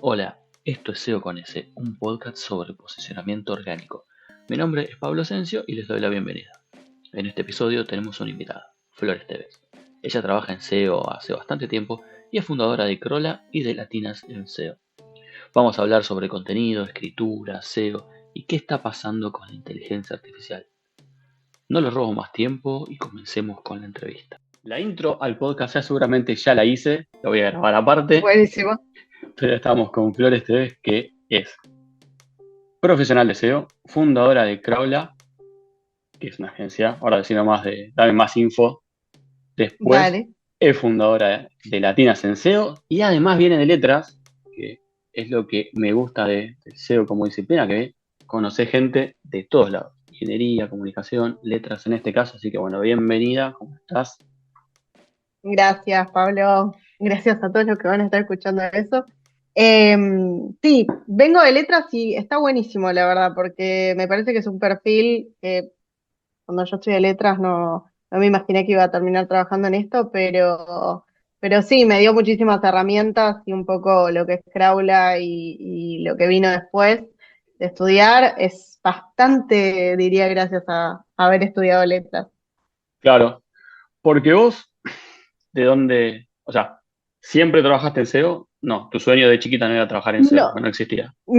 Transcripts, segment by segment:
Hola, esto es SEO con S, un podcast sobre posicionamiento orgánico. Mi nombre es Pablo Asensio y les doy la bienvenida. En este episodio tenemos una invitada, Flores Tevez. Ella trabaja en SEO hace bastante tiempo y es fundadora de Crola y de Latinas en SEO. Vamos a hablar sobre contenido, escritura, SEO y qué está pasando con la inteligencia artificial. No les robo más tiempo y comencemos con la entrevista. La intro al podcast seguramente ya la hice, la voy a grabar aparte, Buenísimo. pero estamos con Flores Tevez, que es profesional de SEO, fundadora de Crawla, que es una agencia, ahora decime más dame más info. Después Dale. es fundadora de Latinas en SEO y además viene de letras, que es lo que me gusta de SEO como disciplina, que conoce gente de todos lados, ingeniería, comunicación, letras en este caso, así que bueno, bienvenida, ¿cómo estás? Gracias, Pablo. Gracias a todos los que van a estar escuchando eso. Sí, vengo de letras y está buenísimo, la verdad, porque me parece que es un perfil que cuando yo estudié letras no me imaginé que iba a terminar trabajando en esto, pero sí, me dio muchísimas herramientas y un poco lo que es Craula y lo que vino después de estudiar es bastante, diría, gracias a haber estudiado letras. Claro, porque vos, ¿de dónde? O sea, ¿siempre trabajaste en SEO? No, tu sueño de chiquita no era trabajar en SEO, No, no existía. Ok,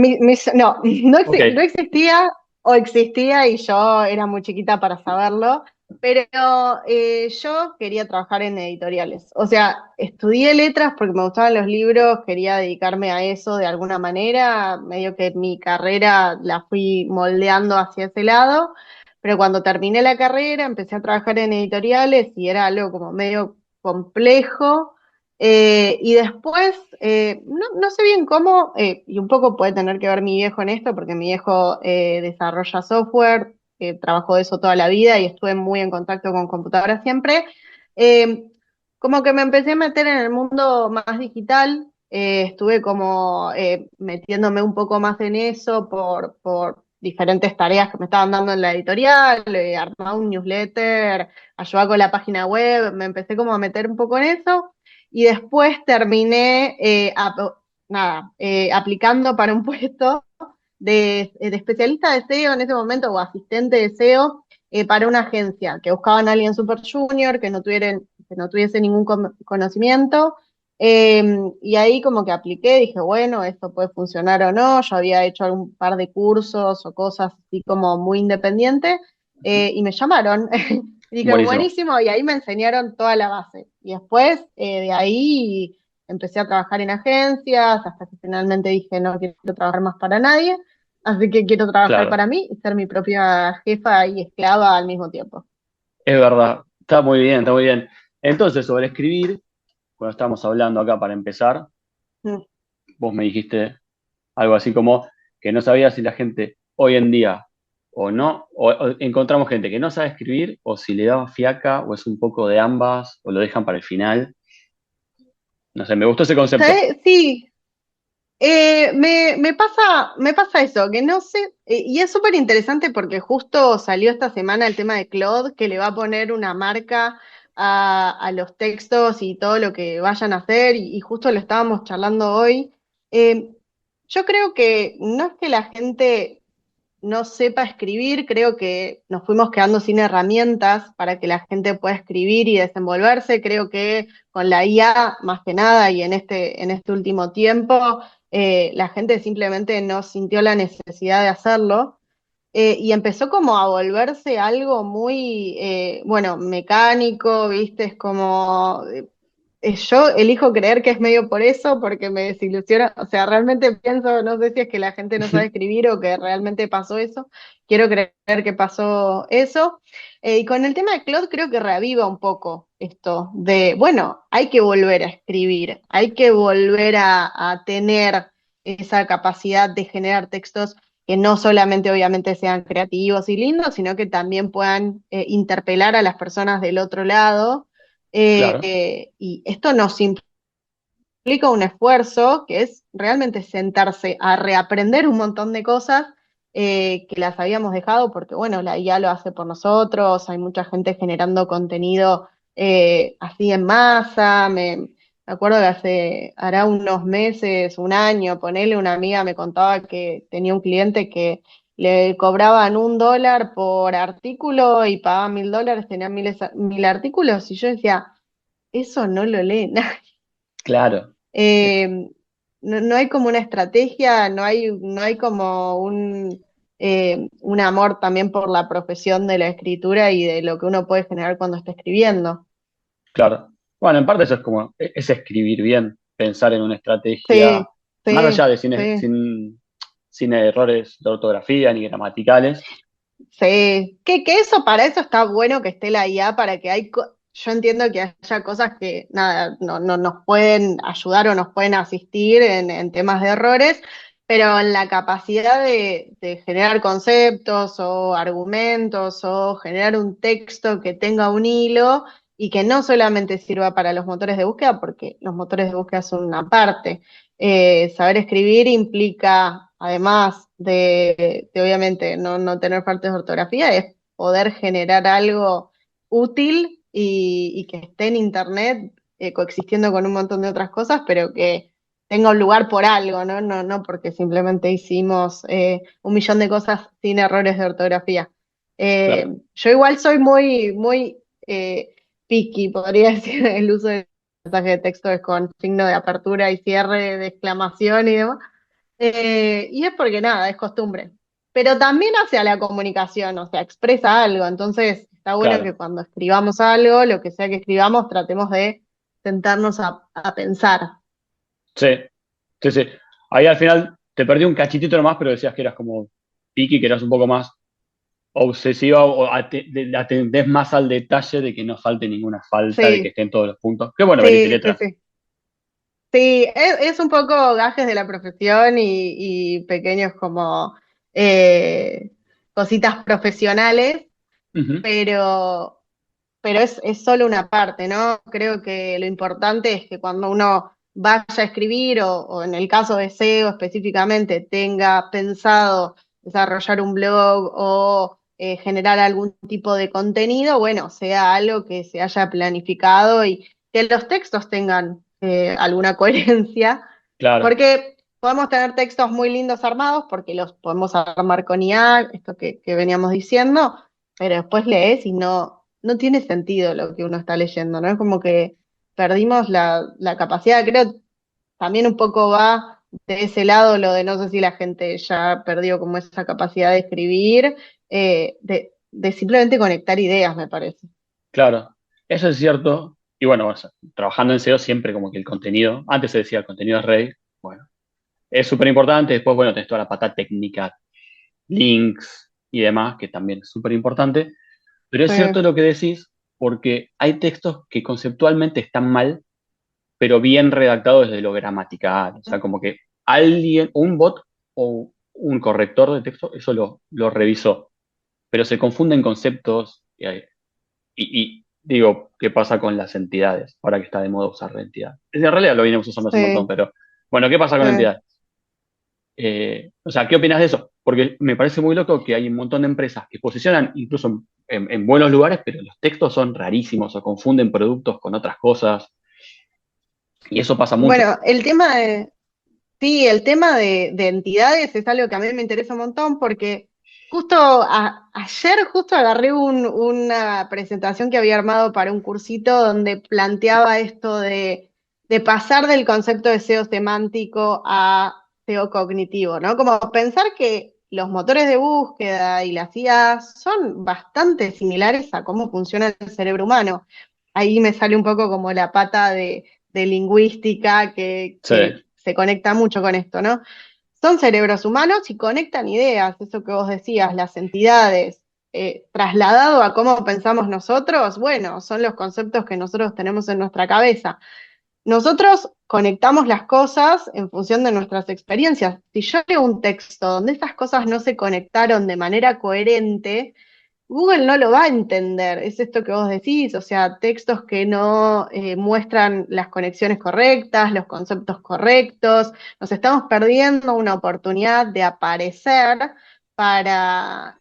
no existía o existía y yo era muy chiquita para saberlo, pero yo quería trabajar en editoriales. O sea, estudié letras porque me gustaban los libros, quería dedicarme a eso de alguna manera, medio que mi carrera la fui moldeando hacia ese lado, pero cuando terminé la carrera empecé a trabajar en editoriales y era algo como medio complejo. Y después, no sé bien cómo, y un poco puede tener que ver mi viejo en esto, porque mi viejo desarrolla software, trabajó de eso toda la vida y estuve muy en contacto con computadoras siempre. Eh, Como que me empecé a meter en el mundo más digital, estuve como metiéndome un poco más en eso por diferentes tareas que me estaban dando en la editorial, armaba un newsletter, ayudaba con la página web, me empecé como a meter un poco en eso. Y después terminé aplicando para un puesto de especialista de SEO en ese momento o asistente de SEO para una agencia que buscaban a alguien super junior que no tuviese ningún conocimiento. Y ahí como que apliqué, dije, bueno, esto puede funcionar o no. Yo había hecho algún par de cursos o cosas así como muy independiente y me llamaron. Y dije, buenísimo. buenísimo, y ahí me enseñaron toda la base. Y después de ahí empecé a trabajar en agencias, hasta que finalmente dije, no quiero trabajar más para nadie, así que quiero trabajar Claro, para mí y ser mi propia jefa y esclava al mismo tiempo. es verdad, está muy bien, está muy bien. Entonces, sobre escribir, cuando estábamos hablando acá para empezar, Mm. vos me dijiste algo así como que no sabías si la gente hoy en día o no, o encontramos gente que no sabe escribir, o si le da fiaca, o es un poco de ambas, o lo dejan para el final. No sé, me gustó ese concepto. ¿Sabes? Sí, me pasa eso, que no sé, y es súper interesante porque justo salió esta semana el tema de Claude, que le va a poner una marca a los textos y todo lo que vayan a hacer, y justo lo estábamos charlando hoy. Yo creo que no es que la gente no sepa escribir, creo que nos fuimos quedando sin herramientas para que la gente pueda escribir y desenvolverse. Creo que con la IA, más que nada, y en este último tiempo, la gente simplemente no sintió la necesidad de hacerlo. Y empezó como a volverse algo muy, bueno, mecánico, ¿viste? Es como, yo elijo creer que es medio por eso, porque me desilusiona, o sea, realmente pienso, no sé si es que la gente no sabe escribir o que realmente pasó eso, quiero creer que pasó eso. Y con el tema de Claude creo que reaviva un poco esto de, bueno, hay que volver a escribir, hay que volver a tener esa capacidad de generar textos que no solamente obviamente sean creativos y lindos, sino que también puedan interpelar a las personas del otro lado. Claro, Y esto nos implica un esfuerzo que es realmente sentarse a reaprender un montón de cosas que las habíamos dejado, porque bueno, la IA lo hace por nosotros, hay mucha gente generando contenido así en masa, me acuerdo que hará unos meses, un año, ponele, una amiga me contaba que tenía un cliente que le cobraban $1 por artículo y pagaban $1.000, tenían mil artículos, y yo decía, eso no lo lee nadie. Claro, Eh, no hay como una estrategia, no hay como un amor también por la profesión de la escritura y de lo que uno puede generar cuando está escribiendo. claro. Bueno, en parte eso es como, es escribir bien, pensar en una estrategia, Sí, más allá sí, de sí. sin errores de ortografía ni gramaticales. Sí, que eso, para eso está bueno que esté la IA, para que yo entiendo que haya cosas que nada, no nos pueden ayudar o nos pueden asistir en temas de errores, pero en la capacidad de generar conceptos o argumentos o generar un texto que tenga un hilo y que no solamente sirva para los motores de búsqueda, porque los motores de búsqueda son una parte. Saber escribir implica, además de obviamente no tener faltas de ortografía, es poder generar algo útil y que esté en internet, coexistiendo con un montón de otras cosas, pero que tenga un lugar por algo, ¿no? No porque simplemente hicimos 1 millón de cosas sin errores de ortografía. Claro, Yo igual soy muy picky, podría decir, el uso de mensaje de texto es con signo de apertura y cierre, de exclamación y demás. Y es porque nada, es costumbre. Pero también hacia la comunicación, o sea, expresa algo. Entonces, está bueno que claro. cuando escribamos algo, lo que sea que escribamos, tratemos de sentarnos a pensar. Sí, sí, sí. Ahí al final te perdí un cachitito nomás, pero decías que eras como picky, que eras un poco más obsesiva o atendés más al detalle de que no falte ninguna falta, de que Sí, estén todos los puntos. Qué bueno, venís de sí, sí, letras. sí. Sí, es un poco gajes de la profesión y pequeños como eh, cositas profesionales, Ujú, pero es solo una parte, ¿no? Creo que lo importante es que cuando uno vaya a escribir o en el caso de SEO específicamente tenga pensado desarrollar un blog o generar algún tipo de contenido, bueno, sea algo que se haya planificado y que los textos tengan alguna coherencia, claro, porque podemos tener textos muy lindos armados porque los podemos armar con IA, esto que veníamos diciendo, pero después lees y no tiene sentido lo que uno está leyendo, ¿no? Es como que perdimos la capacidad, creo, también un poco va de ese lado lo de no sé si la gente ya perdió como esa capacidad de escribir, de simplemente conectar ideas, me parece. claro. Eso es cierto. Y bueno, o sea, trabajando en SEO siempre como que el contenido, antes se decía el contenido es rey, bueno, es súper importante. Después, bueno, tenés toda la pata técnica, links y demás, que también es súper importante. Pero es Sí, cierto lo que decís, porque hay textos que conceptualmente están mal, pero bien redactados desde lo gramatical. O sea, como que alguien, un bot o un corrector de texto, eso lo revisó, pero se confunden conceptos y digo, ¿qué pasa con las entidades? Ahora que está de moda usar la entidad. En realidad lo venimos usando hace un montón, sí, pero bueno, ¿qué pasa con la sí. entidad? O sea, ¿qué opinas de eso? Porque me parece muy loco que hay un montón de empresas que posicionan incluso en buenos lugares, pero los textos son rarísimos o confunden productos con otras cosas. Y eso pasa mucho. Bueno, sí, el tema de entidades es algo que a mí me interesa un montón porque justo ayer justo agarré una presentación que había armado para un cursito donde planteaba esto de pasar del concepto de SEO semántico a SEO cognitivo, ¿no? Como pensar que los motores de búsqueda y las IA son bastante similares a cómo funciona el cerebro humano. Ahí me sale un poco como la pata de lingüística Sí, que se conecta mucho con esto, ¿no? Son cerebros humanos y conectan ideas, eso que vos decías, las entidades, trasladado a cómo pensamos nosotros, bueno, son los conceptos que nosotros tenemos en nuestra cabeza. Nosotros conectamos las cosas en función de nuestras experiencias. Si yo leo un texto donde esas cosas no se conectaron de manera coherente, Google no lo va a entender, es esto que vos decís, o sea, textos que no muestran las conexiones correctas, los conceptos correctos, nos estamos perdiendo una oportunidad de aparecer para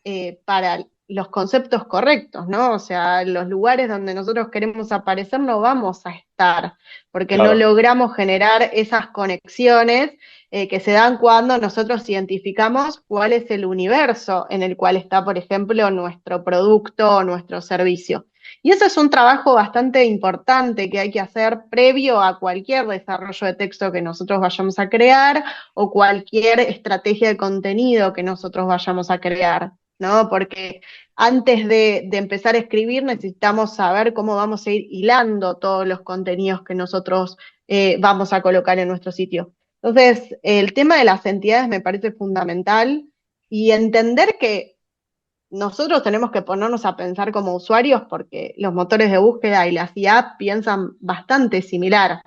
los conceptos correctos, ¿no? O sea, los lugares donde nosotros queremos aparecer no vamos a estar, porque no Claro, logramos generar esas conexiones que se dan cuando nosotros identificamos cuál es el universo en el cual está, por ejemplo, nuestro producto o nuestro servicio. Y eso es un trabajo bastante importante que hay que hacer previo a cualquier desarrollo de texto que nosotros vayamos a crear o cualquier estrategia de contenido que nosotros vayamos a crear, ¿no? Porque antes de empezar a escribir necesitamos saber cómo vamos a ir hilando todos los contenidos que nosotros vamos a colocar en nuestro sitio. Entonces, el tema de las entidades me parece fundamental y entender que nosotros tenemos que ponernos a pensar como usuarios porque los motores de búsqueda y las IA piensan bastante similar.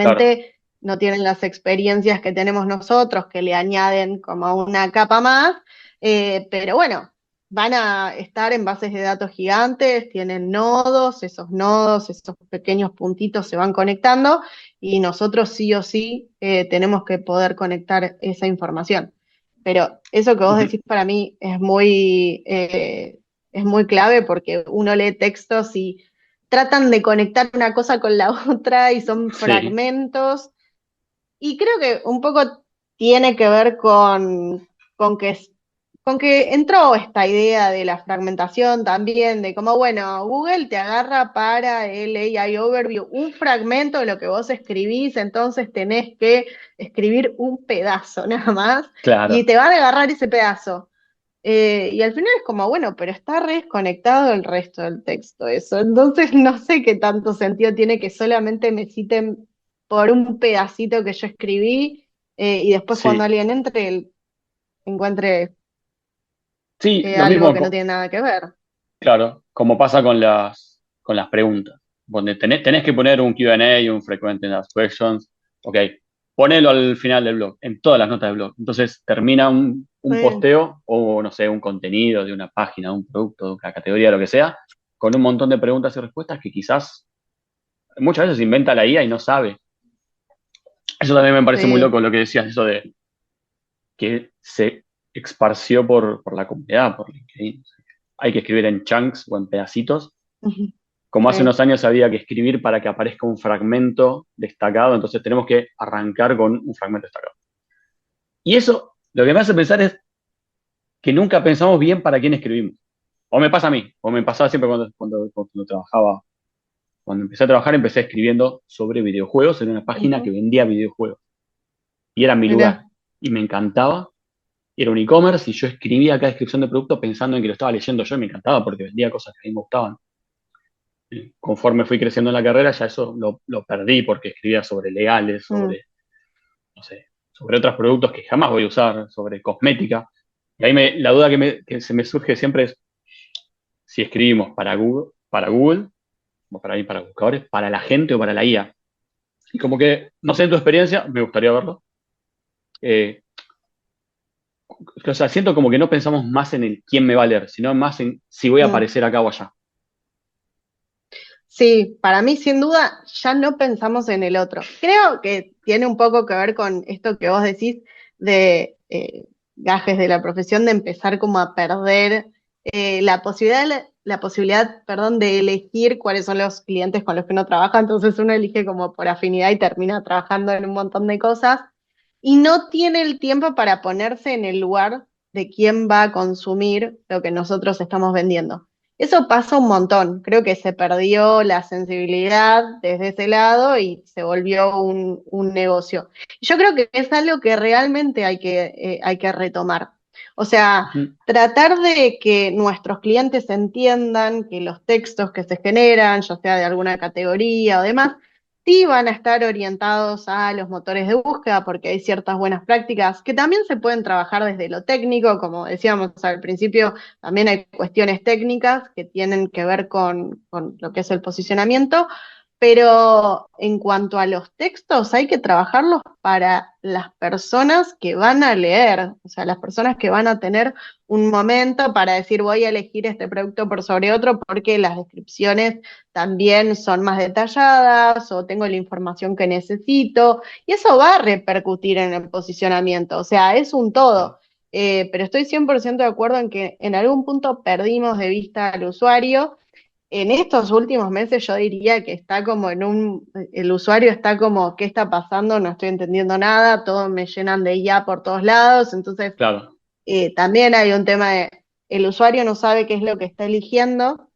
claro. Obviamente no tienen las experiencias que tenemos nosotros, que le añaden como una capa más, pero bueno, van a estar en bases de datos gigantes, tienen nodos, esos pequeños puntitos se van conectando y nosotros sí o sí tenemos que poder conectar esa información. Pero eso que vos Ujú. decís para mí es muy clave porque uno lee textos y tratan de conectar una cosa con la otra y son Sí, fragmentos. Y creo que un poco tiene que ver con que, con que entró esta idea de la fragmentación también, de cómo, bueno, Google te agarra para el AI Overview un fragmento de lo que vos escribís, entonces tenés que escribir un pedazo nada más y claro. te van a agarrar ese pedazo. Y al final es como, bueno, pero está re desconectado el resto del texto, eso. Entonces no sé qué tanto sentido tiene que solamente me citen por un pedacito que yo escribí y después cuando Sí, alguien entre encuentre sí, lo algo mismo, que no tiene nada que ver. claro, como pasa con las preguntas. Donde tenés que poner un Q&A, un frequently asked questions, ok, ponelo al final del blog, en todas las notas del blog. Entonces termina un Sí, posteo o, no sé, un contenido de una página, de un producto, de una categoría, lo que sea, con un montón de preguntas y respuestas que quizás muchas veces inventa la IA y no sabe. Eso también me parece muy sí. loco lo que decías, eso de que se esparció por la comunidad, por LinkedIn. Hay que escribir en chunks o en pedacitos, Ujú. como hace Sí, unos años había que escribir para que aparezca un fragmento destacado, entonces tenemos que arrancar con un fragmento destacado. Y eso lo que me hace pensar es que nunca pensamos bien para quién escribimos. O me pasa a mí, o me pasaba siempre cuando trabajaba. Cuando empecé a trabajar empecé escribiendo sobre videojuegos en una página que ujú. vendía videojuegos. Y era mi lugar. Mirá, Y me encantaba. Era un e-commerce y yo escribía cada descripción de producto pensando en que lo estaba leyendo yo y me encantaba porque vendía cosas que a mí me gustaban. Conforme fui creciendo en la carrera, ya eso lo perdí porque escribía sobre legales, mm, sobre, no sé, sobre otros productos que jamás voy a usar, sobre cosmética. Y ahí la duda que se me surge siempre es si escribimos para Google, o para mí, para buscadores, para la gente o para la IA. Y como que, no sé en tu experiencia, me gustaría verlo. eh, o sea, siento como que no pensamos más en el quién me va a leer, sino más en si voy a mm. aparecer acá o allá. Sí, para mí sin duda ya no pensamos en el otro. Creo que tiene un poco que ver con esto que vos decís de gajes de la profesión, de empezar como a perder la posibilidad, perdón, de elegir cuáles son los clientes con los que uno trabaja. Entonces uno elige como por afinidad y termina trabajando en un montón de cosas y no tiene el tiempo para ponerse en el lugar de quién va a consumir lo que nosotros estamos vendiendo. Eso pasa un montón. Creo que se perdió la sensibilidad desde ese lado y se volvió un negocio. Yo creo que es algo que realmente hay que retomar. O sea, Ujú. tratar de que nuestros clientes entiendan que los textos que se generan, ya sea de alguna categoría o demás, sí van a estar orientados a los motores de búsqueda porque hay ciertas buenas prácticas que también se pueden trabajar desde lo técnico, como decíamos al principio, también hay cuestiones técnicas que tienen que ver con lo que es el posicionamiento, pero en cuanto a los textos, hay que trabajarlos para las personas que van a leer, o sea, las personas que van a tener un momento para decir voy a elegir este producto por sobre otro porque las descripciones también son más detalladas o tengo la información que necesito y eso va a repercutir en el posicionamiento, o sea, es un todo. pero estoy 100% de acuerdo en que en algún punto perdimos de vista al usuario. En estos últimos meses yo diría que está como el usuario está como, ¿qué está pasando? No estoy entendiendo nada, todos me llenan de IA por todos lados, entonces Claro, también hay un tema de, el usuario no sabe qué es lo que está eligiendo,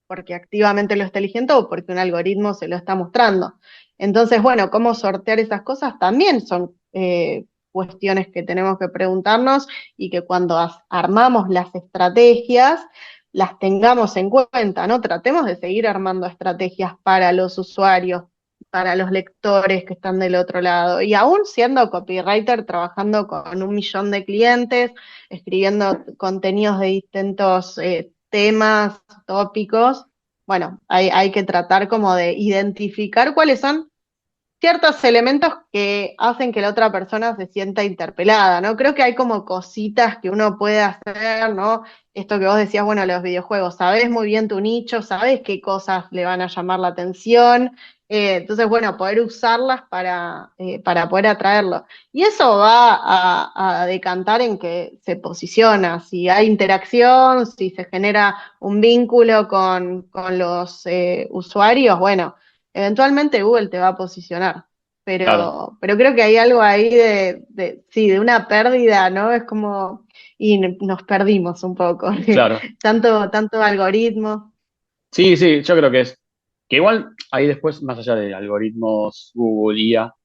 porque activamente lo está eligiendo o porque un algoritmo se lo está mostrando. Entonces, bueno, cómo sortear esas cosas también son cuestiones que tenemos que preguntarnos y que cuando armamos las estrategias las tengamos en cuenta, ¿no? Tratemos de seguir armando estrategias para los usuarios, para los lectores que están del otro lado. Y aún siendo copywriter, trabajando con 1 millón de clientes, escribiendo contenidos de distintos temas, tópicos, bueno, hay que tratar como de identificar cuáles son ciertos elementos que hacen que la otra persona se sienta interpelada, ¿no? Creo que hay como cositas que uno puede hacer, ¿no? Esto que vos decías, bueno, los videojuegos, sabés muy bien tu nicho, sabés qué cosas le van a llamar la atención, entonces, bueno, poder usarlas para poder atraerlo. Y eso va a decantar en que se posiciona, si hay interacción, si se genera un vínculo con los usuarios, bueno, eventualmente Google te va a posicionar, claro, pero creo que hay algo ahí sí, de una pérdida, ¿no? Es como, y nos perdimos un poco, claro. tanto algoritmo. Sí, sí, yo creo que es. Que igual ahí después, más allá de algoritmos, Google, IA,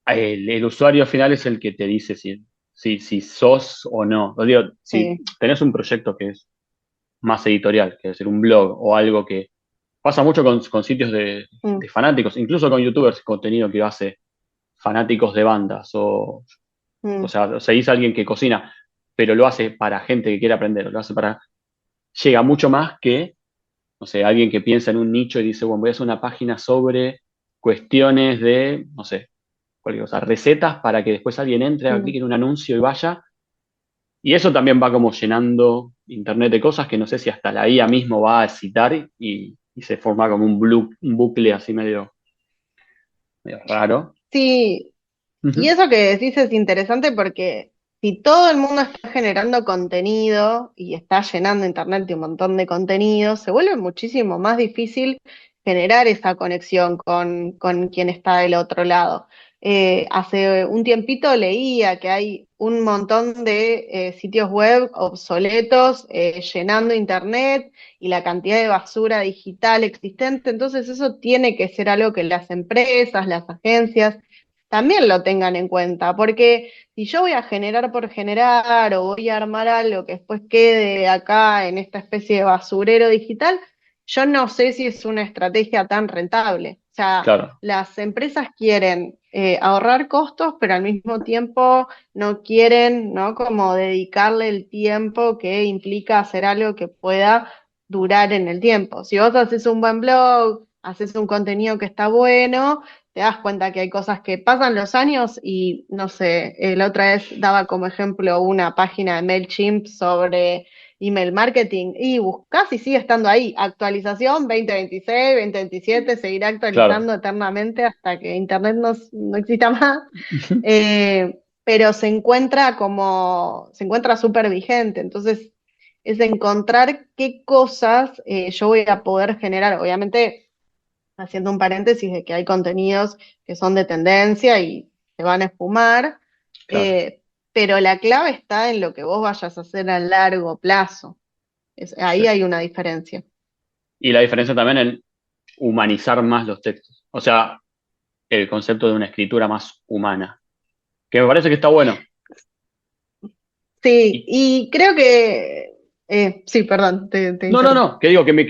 el usuario final es el que te dice si sos o no. Os digo, si Sí, tenés un proyecto que es más editorial, que es decir, un blog o algo que pasa mucho con sitios mm, de fanáticos, incluso con youtubers, contenido que hace fanáticos de bandas, o mm, sea, seguís a alguien que cocina, pero lo hace para gente que quiere aprender, lo hace para... Llega mucho más que, no sé, alguien que piensa en un nicho y dice, bueno, voy a hacer una página sobre cuestiones de, no sé, cualquier cosa, recetas para que después alguien entre, mm. clique en un anuncio y vaya. Y eso también va como llenando internet de cosas que no sé si hasta la IA mismo va a citar y se forma como un bucle así medio raro. Sí, y Ujú. eso que decís es interesante porque si todo el mundo está generando contenido y está llenando internet de un montón de contenido, se vuelve muchísimo más difícil generar esa conexión con quien está del otro lado. Hace un tiempito leía que hay un montón de sitios web obsoletos llenando internet y la cantidad de basura digital existente, entonces eso tiene que ser algo que las empresas, las agencias, también lo tengan en cuenta, porque si yo voy a generar por generar o voy a armar algo que después quede acá en esta especie de basurero digital, yo no sé si es una estrategia tan rentable. O sea, Claro, las empresas quieren ahorrar costos, pero al mismo tiempo no quieren, ¿no? Como dedicarle el tiempo que implica hacer algo que pueda durar en el tiempo. Si vos haces un buen blog, haces un contenido que está bueno, te das cuenta que hay cosas que pasan los años y no sé, la otra vez daba como ejemplo una página de MailChimp sobre email marketing y buscás y sigue estando ahí, actualización 2026, 2027, seguirá claro. actualizando eternamente hasta que Internet no exista más, Ujú. pero se encuentra súper vigente, entonces es encontrar qué cosas yo voy a poder generar, obviamente haciendo un paréntesis de que hay contenidos que son de tendencia y se van a esfumar, Claro. pero la clave está en lo que vos vayas a hacer a largo plazo. Sí. Ahí hay una diferencia. Y la diferencia también en humanizar más los textos. O sea, el concepto de una escritura más humana, que me parece que está bueno. Sí, Y, y creo que, sí, perdón, te no, no, interrumpí. no, que digo que me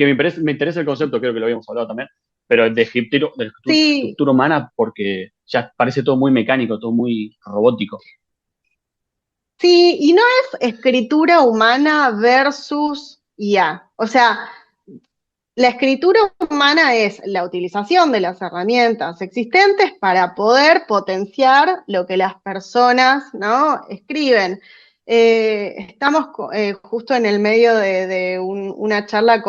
interesa el concepto, creo que lo habíamos hablado también, pero de Sí, escritura humana porque ya parece todo muy mecánico, todo muy robótico. sí, y no es escritura humana versus IA. O sea, la escritura humana es la utilización de las herramientas existentes para poder potenciar lo que las personas, ¿no? escriben. Estamos justo en el medio de una charla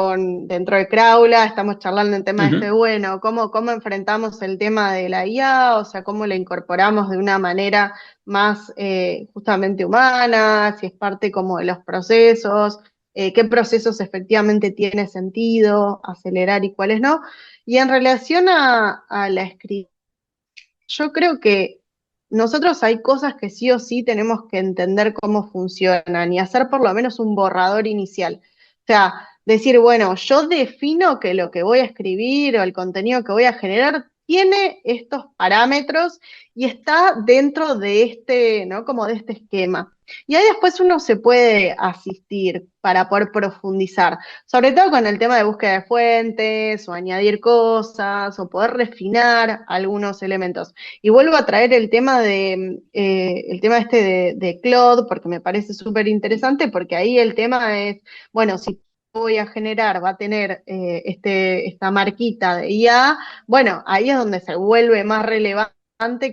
dentro de Kraula, estamos charlando en tema de Ujú. bueno, cómo enfrentamos el tema de la IA, o sea, cómo la incorporamos de una manera más justamente humana, si es parte como de los procesos, qué procesos efectivamente tiene sentido acelerar y cuáles no. Y en relación a la escritura, yo creo que nosotros hay cosas que sí o sí tenemos que entender cómo funcionan y hacer por lo menos un borrador inicial. O sea, decir, bueno, yo defino que lo que voy a escribir o el contenido que voy a generar tiene estos parámetros y está dentro de este, ¿no? Como de este esquema. Y ahí después uno se puede asistir para poder profundizar, sobre todo con el tema de búsqueda de fuentes o añadir cosas o poder refinar algunos elementos. Y vuelvo a traer el tema este de Claude, porque me parece súper interesante, porque ahí el tema es, bueno, si voy a generar, va a tener esta marquita de IA, bueno, ahí es donde se vuelve más relevante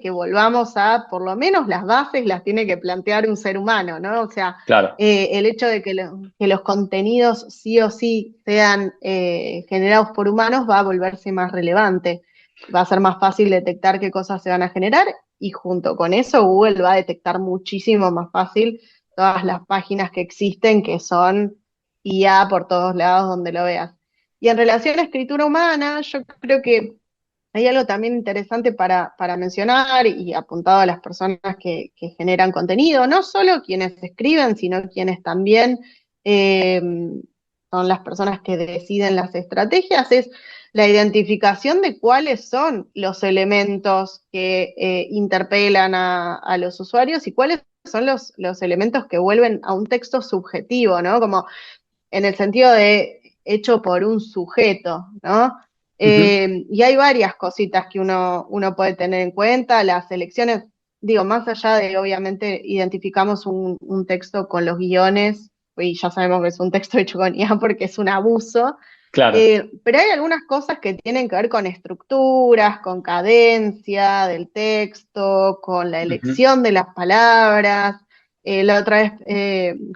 que volvamos a, por lo menos las bases las tiene que plantear un ser humano, ¿no? O sea, Claro. el hecho de que los contenidos sí o sí sean generados por humanos va a volverse más relevante, va a ser más fácil detectar qué cosas se van a generar y junto con eso Google va a detectar muchísimo más fácil todas las páginas que existen que son IA por todos lados donde lo veas. Y en relación a escritura humana, yo creo que hay algo también interesante para mencionar y apuntado a las personas que generan contenido, no solo quienes escriben, sino quienes también eh, son las personas que deciden las estrategias, es la identificación de cuáles son los elementos que interpelan a los usuarios y cuáles son los elementos que vuelven a un texto subjetivo, ¿no? Como en el sentido de hecho por un sujeto, ¿no? Ujú. Y hay varias cositas que uno puede tener en cuenta, las elecciones, digo, más allá de obviamente identificamos un texto con los guiones, y ya sabemos que es un texto hecho con IA porque es un abuso, Claro. pero hay algunas cosas que tienen que ver con estructuras, con cadencia del texto, con la Ujú. elección de las palabras. La otra vez,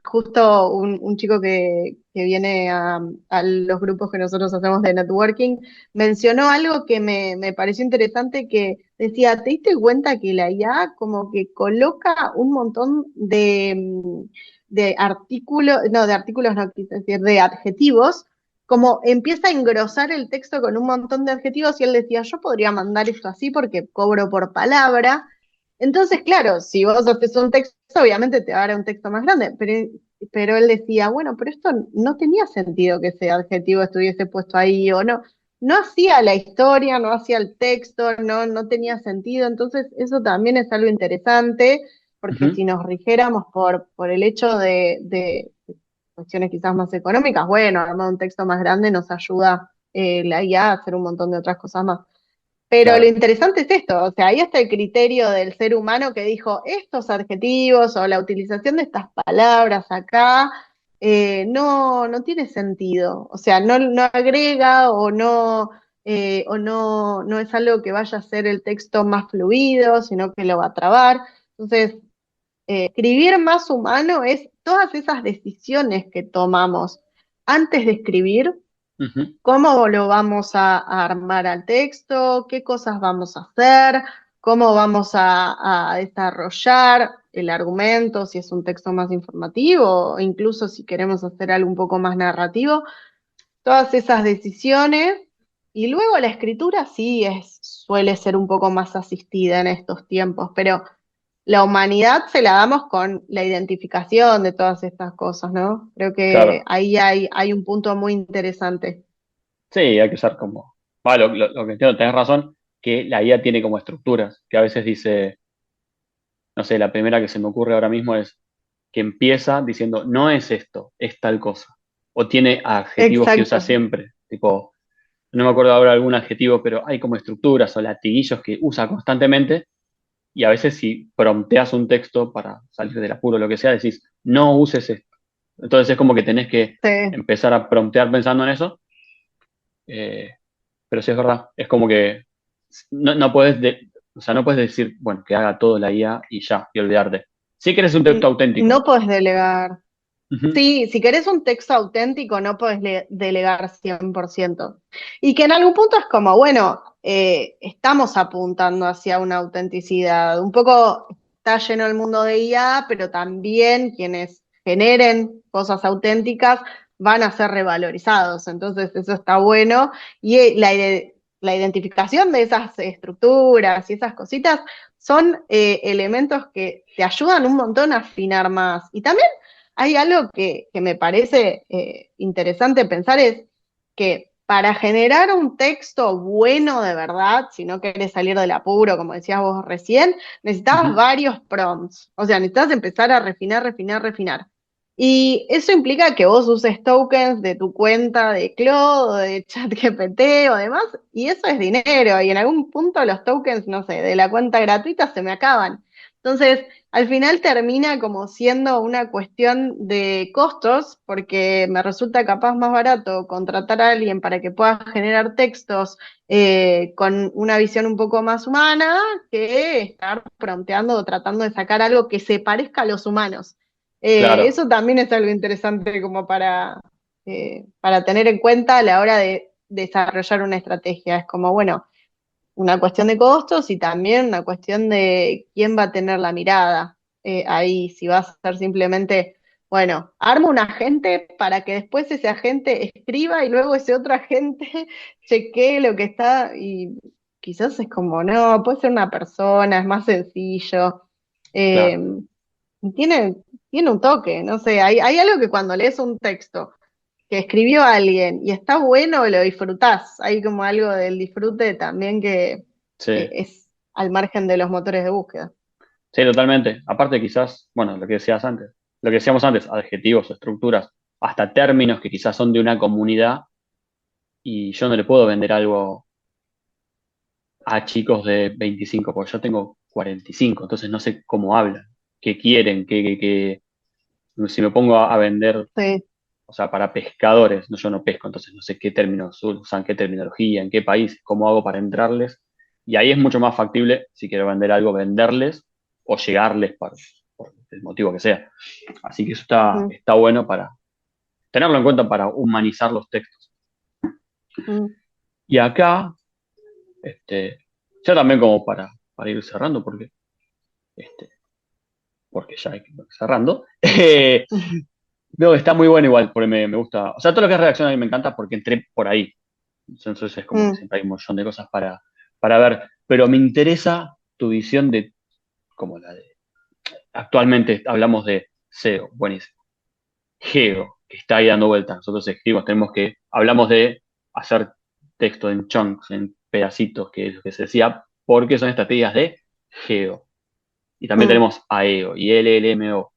justo un chico que viene a los grupos que nosotros hacemos de networking, mencionó algo que me pareció interesante, que decía, ¿te diste cuenta que la IA como que coloca un montón de artículos, no, de artículos no quise decir, de adjetivos, como empieza a engrosar el texto con un montón de adjetivos y él decía, yo podría mandar esto así porque cobro por palabra. Entonces, claro, si vos haces un texto, obviamente te va a dar un texto más grande, pero él decía, bueno, pero esto no tenía sentido que ese adjetivo estuviese puesto ahí o no. No hacía la historia, no hacía el texto, no tenía sentido. Entonces, eso también es algo interesante, porque Ujú. si nos rigiéramos por el hecho de cuestiones quizás más económicas, bueno, armar un texto más grande nos ayuda la IA a hacer un montón de otras cosas más. Pero lo Claro. interesante es esto, o sea, ahí está el criterio del ser humano que dijo estos adjetivos o la utilización de estas palabras acá no tiene sentido, o sea, no agrega o no es algo que vaya a hacer el texto más fluido, sino que lo va a trabar. Entonces, escribir más humano es todas esas decisiones que tomamos antes de escribir, Ujú. cómo lo vamos a armar al texto, qué cosas vamos a hacer, cómo vamos a desarrollar el argumento, si es un texto más informativo, o incluso si queremos hacer algo un poco más narrativo, todas esas decisiones. Y luego la escritura sí suele ser un poco más asistida en estos tiempos, pero la humanidad se la damos con la identificación de todas estas cosas, ¿no? Creo que Claro. ahí hay un punto muy interesante. Sí, hay que usar como. Va, lo que entiendo, tenés razón, que la IA tiene como estructuras, que a veces dice, no sé, la primera que se me ocurre ahora mismo es que empieza diciendo, no es esto, es tal cosa. O tiene adjetivos que usa Exacto. siempre, tipo, no me acuerdo ahora algún adjetivo, pero hay como estructuras o latiguillos que usa constantemente y a veces si prompteas un texto para salir del apuro o lo que sea, decís, no uses esto. Entonces es como que tenés que Sí. empezar a promptear pensando en eso. eh, pero sí es verdad, es como que no puedes o sea, no puedes decir, bueno, que haga todo la IA y ya, y olvidarte. Si querés un texto auténtico. No podés delegar. Ujú, Sí, si querés un texto auténtico, no podés delegar 100%. Y que en algún punto es como, bueno, estamos apuntando hacia una autenticidad. Un poco está lleno el mundo de IA, pero también quienes generen cosas auténticas van a ser revalorizados. Entonces, eso está bueno. Y la identificación de esas estructuras y esas cositas son elementos que te ayudan un montón a afinar más. Y también hay algo que me parece interesante pensar es que para generar un texto bueno de verdad, si no querés salir del apuro, como decías vos recién, necesitas ujú. varios prompts. O sea, necesitas empezar a refinar, refinar, refinar. Y eso implica que vos uses tokens de tu cuenta de Claude o de ChatGPT o demás, y eso es dinero. Y en algún punto los tokens, no sé, de la cuenta gratuita se me acaban. Entonces, al final termina como siendo una cuestión de costos, porque me resulta capaz más barato contratar a alguien para que pueda generar textos con una visión un poco más humana que estar prompteando o tratando de sacar algo que se parezca a los humanos. Claro, Eso también es algo interesante como para tener en cuenta a la hora de desarrollar una estrategia. Es como, bueno, una cuestión de costos y también una cuestión de quién va a tener la mirada ahí, si va a ser simplemente, bueno, armo un agente para que después ese agente escriba y luego ese otro agente chequee lo que está y quizás es como, no, puede ser una persona, es más sencillo. Eh, claro. y tiene un toque, no sé, hay algo que cuando lees un texto que escribió alguien y está bueno, lo disfrutás. Hay como algo del disfrute también que Sí, es al margen de los motores de búsqueda. sí, totalmente. Aparte, quizás, bueno, lo que decíamos antes, adjetivos, estructuras, hasta términos que quizás son de una comunidad y yo no le puedo vender algo a chicos de 25 porque yo tengo 45 entonces no sé cómo hablan, qué quieren, si me pongo a vender, Sí. o sea, para pescadores, no, yo no pesco, entonces no sé qué términos usan, qué terminología, en qué país, cómo hago para entrarles. Y ahí es mucho más factible, si quiero vender algo, venderles o llegarles por el motivo que sea. Así que eso Mm, está bueno para tenerlo en cuenta para humanizar los textos. mm. Y acá, ya también como para ir cerrando, este, porque ya hay que ir cerrando, veo que está muy bueno igual, porque me gusta. O sea, todo lo que es redacción a mí me encanta porque entré por ahí. Entonces es como que Mm. siempre hay un montón de cosas para ver. Pero me interesa tu visión de, como la de, actualmente hablamos de SEO, buenísimo. Geo, que está ahí dando vueltas. Nosotros escribimos, hablamos de hacer texto en chunks, en pedacitos, que es lo que se decía, porque son estrategias de Geo. Y también Mm. tenemos AEO y LLMO.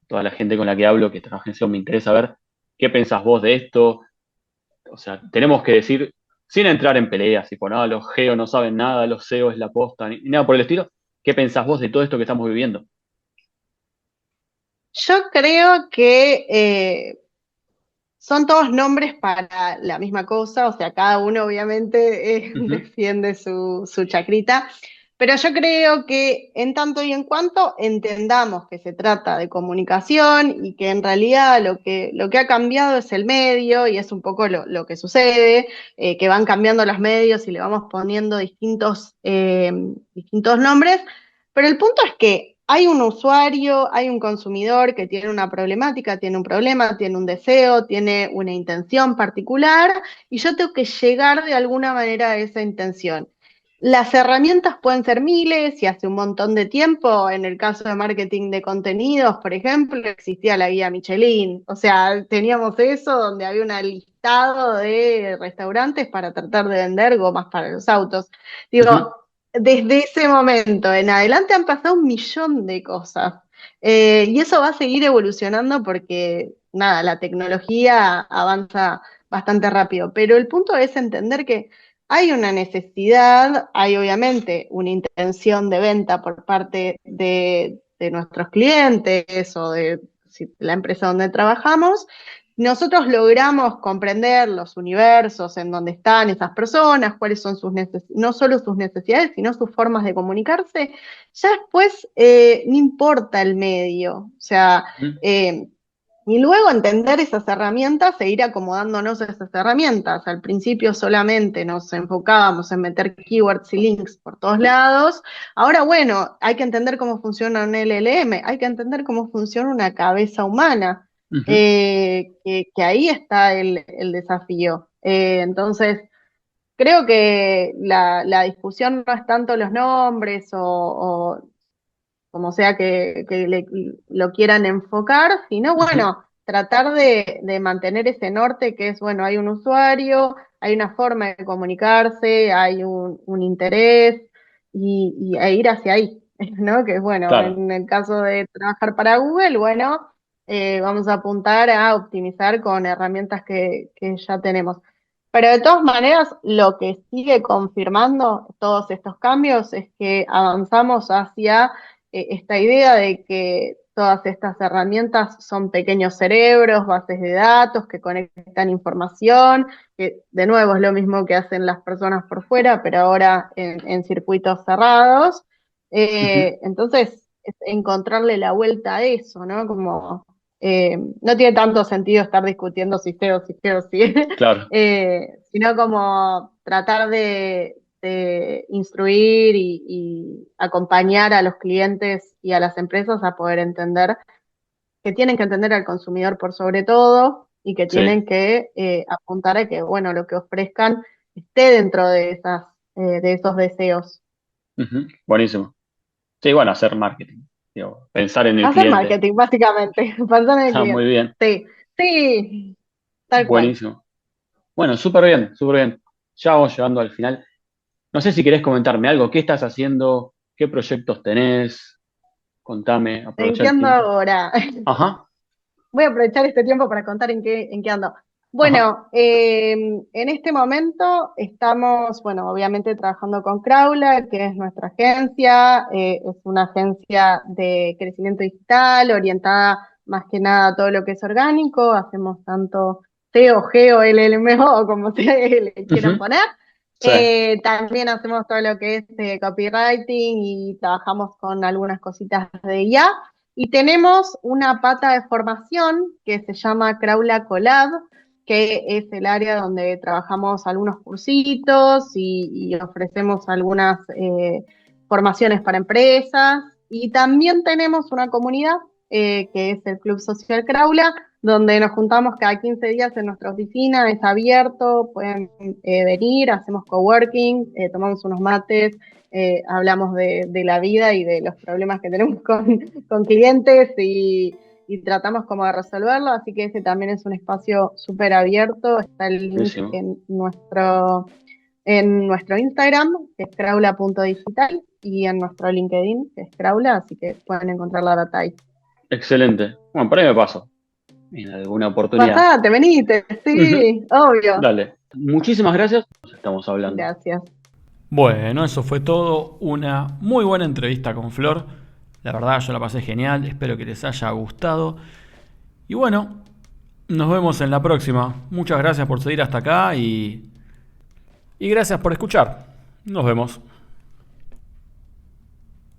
Toda la gente con la que hablo que trabaja en SEO me interesa ver qué pensás vos de esto. O sea, tenemos que decir, sin entrar en peleas, tipo, no, los geo no saben nada, los SEO es la posta, ni nada por el estilo. ¿Qué pensás vos de todo esto que estamos viviendo? Yo creo que son todos nombres para la misma cosa, o sea, cada uno obviamente Ujú, defiende su chacrita, pero yo creo que en tanto y en cuanto entendamos que se trata de comunicación y que en realidad lo que ha cambiado es el medio y es un poco lo que sucede, que van cambiando los medios y le vamos poniendo distintos nombres, pero el punto es que hay un usuario, hay un consumidor que tiene una problemática, tiene un problema, tiene un deseo, tiene una intención particular y yo tengo que llegar de alguna manera a esa intención. Las herramientas pueden ser miles y hace un montón de tiempo, en el caso de marketing de contenidos, por ejemplo, existía la guía Michelin. O sea, teníamos eso donde había un listado de restaurantes para tratar de vender gomas para los autos. ujú. Digo, desde ese momento en adelante han pasado un millón de cosas. Y eso va a seguir evolucionando porque, nada, la tecnología avanza bastante rápido. Pero el punto es entender que hay una necesidad, hay obviamente una intención de venta por parte de nuestros clientes o de la empresa donde trabajamos, nosotros logramos comprender los universos en donde están esas personas, cuáles son no solo sus necesidades, sino sus formas de comunicarse, ya después no importa el medio. O sea, Ujú. y luego entender esas herramientas e ir acomodándonos a esas herramientas. Al principio solamente nos enfocábamos en meter keywords y links por todos lados. Ahora, bueno, hay que entender cómo funciona un LLM, hay que entender cómo funciona una cabeza humana, Ujú. que ahí está el desafío. Entonces, creo que la discusión no es tanto los nombres o como sea que lo quieran enfocar, sino Ujú. bueno, tratar de mantener ese norte que es, bueno, hay un usuario, hay una forma de comunicarse, hay un interés e ir hacia ahí, ¿no? Que es bueno, Claro. en el caso de trabajar para Google, bueno, vamos a apuntar a optimizar con herramientas que ya tenemos. Pero de todas maneras, lo que sigue confirmando todos estos cambios es que avanzamos hacia esta idea de que todas estas herramientas son pequeños cerebros, bases de datos que conectan información, que de nuevo es lo mismo que hacen las personas por fuera, pero ahora en circuitos cerrados. Ujú. Entonces, es encontrarle la vuelta a eso, ¿no? Como no tiene tanto sentido estar discutiendo si sí o si sí o sí, Claro. sino como tratar de instruir y acompañar a los clientes y a las empresas a poder entender que tienen que entender al consumidor por sobre todo y que Sí. tienen que apuntar a que, bueno, lo que ofrezcan esté dentro de esos deseos. Ujú. Buenísimo. Sí, bueno, hacer marketing. Digo, pensar en el Hacer cliente. marketing, básicamente, pensar en el Está muy cliente. bien. Sí, sí, tal cual. Buenísimo. Bueno, súper bien, súper bien. Ya vamos llegando al final. No sé si querés comentarme algo. ¿Qué estás haciendo? ¿Qué proyectos tenés? Contame, ¿En aprovecha qué el ando tiempo. ahora? Ajá, Voy a aprovechar este tiempo para contar en qué ando. ajá. Bueno, en este momento estamos, bueno, obviamente trabajando con Crawler, que es nuestra agencia, es una agencia de crecimiento digital orientada más que nada a todo lo que es orgánico, hacemos tanto SEO, GEO, LLMO, como se le quieran Ujú. poner. Sí. También hacemos todo lo que es copywriting y trabajamos con algunas cositas de IA. Y tenemos una pata de formación que se llama Craula Collab, que es el área donde trabajamos algunos cursitos y ofrecemos algunas formaciones para empresas. Y también tenemos una comunidad que es el Club Social Craula, donde nos juntamos cada 15 días en nuestra oficina, es abierto, pueden venir, hacemos coworking, tomamos unos mates, hablamos de la vida y de los problemas que tenemos con clientes y tratamos como de resolverlo, así que ese también es un espacio súper abierto, está el link Buenísimo. en nuestro Instagram, que es craula.digital, y en nuestro LinkedIn, que es Craula, así que pueden encontrar la data ahí. Excelente. Bueno, por ahí me paso. En alguna oportunidad. Pasate, venite, Ujú. sí, obvio. Dale. Muchísimas gracias. Nos estamos hablando. Gracias. Bueno, eso fue todo. Una muy buena entrevista con Flor. La verdad, yo la pasé genial. Espero que les haya gustado. Y bueno, nos vemos en la próxima. Muchas gracias por seguir hasta acá y gracias por escuchar. Nos vemos.